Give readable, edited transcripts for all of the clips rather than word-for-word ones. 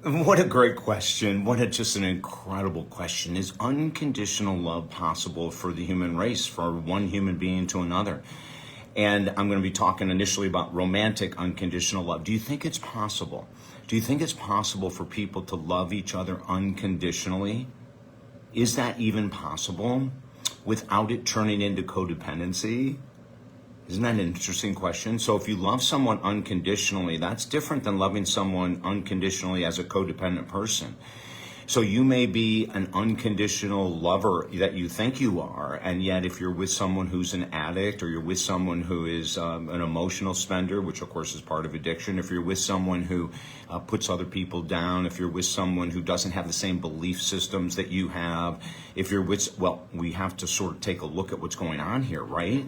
What a great question. Just an incredible question. Is unconditional love possible for the human race, for one human being to another? And I'm going to be talking initially about romantic unconditional love. Do you think it's possible? Do you think it's possible for people to love each other unconditionally? Is that even possible without it turning into codependency? Isn't that an interesting question? So if you love someone unconditionally, that's different than loving someone unconditionally as a codependent person. So you may be an unconditional lover that you think you are, and yet if you're with someone who's an addict, or you're with someone who is an emotional spender, which of course is part of addiction, if you're with someone who puts other people down, if you're with someone who doesn't have the same belief systems that you have, if you're with, well, we have to sort of take a look at what's going on here, right?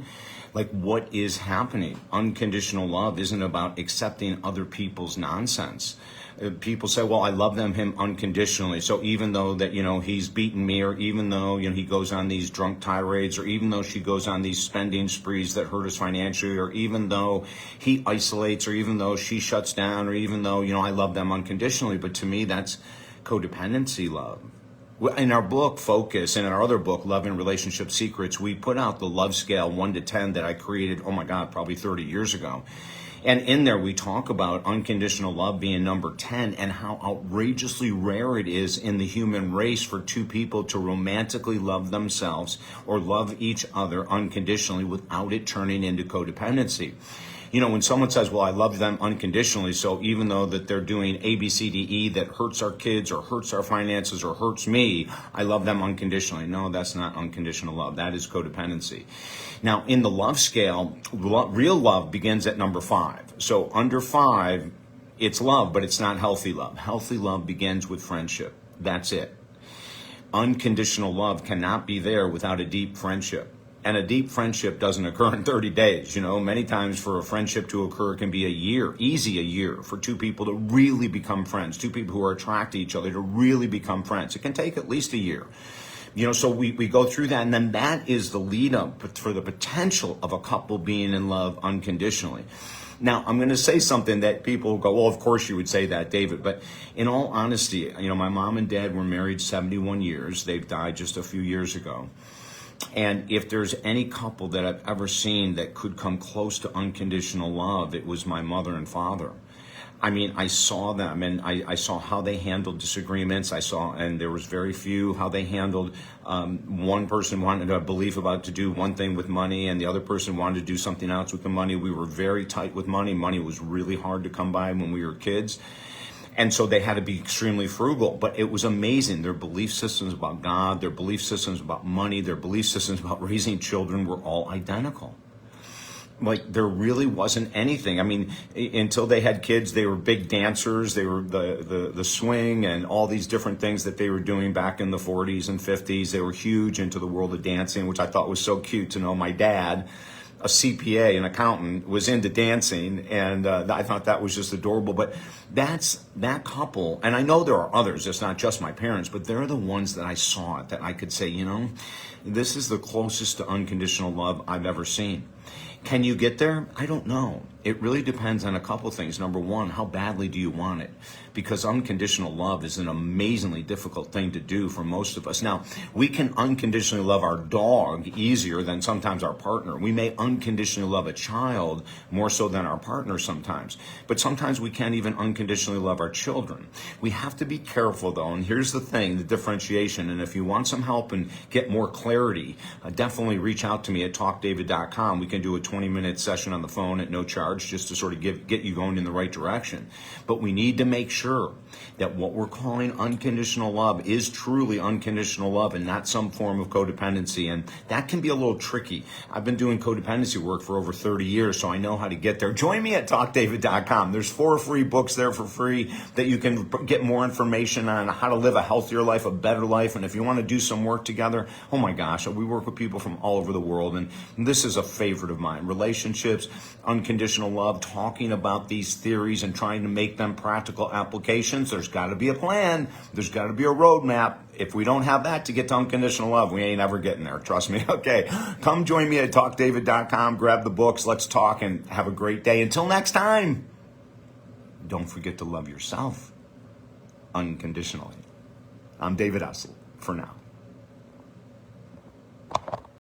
Like, what is happening? Unconditional love isn't about accepting other people's nonsense. People say, well, I love him unconditionally. So even though that, he's beaten me, or even though, he goes on these drunk tirades, or even though she goes on these spending sprees that hurt us financially, or even though he isolates, or even though she shuts down, or even though, I love them unconditionally. But to me, that's codependency love. In our book, Focus, and in our other book, Love and Relationship Secrets, we put out the love scale 1 to 10 that I created, oh my God, probably 30 years ago. And in there, we talk about unconditional love being number 10 and how outrageously rare it is in the human race for two people to romantically love themselves or love each other unconditionally without it turning into codependency. When someone says, well, I love them unconditionally, so even though that they're doing A, B, C, D, E that hurts our kids or hurts our finances or hurts me, I love them unconditionally. No, that's not unconditional love. That is codependency. Now, in the love scale, real love begins at number 5. So under 5, it's love, but it's not healthy love. Healthy love begins with friendship. That's it. Unconditional love cannot be there without a deep friendship. And a deep friendship doesn't occur in 30 days. Many times for a friendship to occur, it can be a year, easy a year, for two people to really become friends, two people who are attracted to each other to really become friends. It can take at least a year. So we go through that, and then that is the lead up for the potential of a couple being in love unconditionally. Now, I'm going to say something that people go, well, of course you would say that, David. But in all honesty, my mom and dad were married 71 years. They've died just a few years ago. And if there's any couple that I've ever seen that could come close to unconditional love, it was my mother and father. I saw them, and I saw how they handled disagreements. And there was very few, how they handled, one person wanted a belief about to do one thing with money, and the other person wanted to do something else with the money. We were very tight with money. Money was really hard to come by when we were kids. And so they had to be extremely frugal, but it was amazing. Their belief systems about God, their belief systems about money, their belief systems about raising children were all identical. Like, there really wasn't anything. Until they had kids, they were big dancers. They were the swing and all these different things that they were doing back in the 40s and 50s. They were huge into the world of dancing, which I thought was so cute to know my dad, a CPA, an accountant, was into dancing, and I thought that was just adorable. But that's that couple, and I know there are others, it's not just my parents, but they're the ones that I saw that I could say, this is the closest to unconditional love I've ever seen. Can you get there? I don't know. It really depends on a couple things. Number one, how badly do you want it? Because unconditional love is an amazingly difficult thing to do for most of us. Now, we can unconditionally love our dog easier than sometimes our partner. We may unconditionally love a child more so than our partner sometimes. But sometimes we can't even unconditionally love our children. We have to be careful, though, and here's the thing, the differentiation. And if you want some help and get more clarity, definitely reach out to me at talkdavid.com. We can do a 20-minute session on the phone at no charge, just to sort of get you going in the right direction. But we need to make sure that what we're calling unconditional love is truly unconditional love and not some form of codependency. And that can be a little tricky. I've been doing codependency work for over 30 years, so I know how to get there. Join me at talkdavid.com. There's 4 free books there for free that you can get more information on how to live a healthier life, a better life. And if you want to do some work together, oh my gosh, we work with people from all over the world. And this is a favorite of mine. Relationships, unconditional love, talking about these theories and trying to make them practical applications. There's got to be a plan. There's got to be a roadmap. If we don't have that to get to unconditional love, we ain't ever getting there. Trust me. Okay. Come join me at talkdavid.com. Grab the books. Let's talk and have a great day. Until next time, don't forget to love yourself unconditionally. I'm David Essel for now.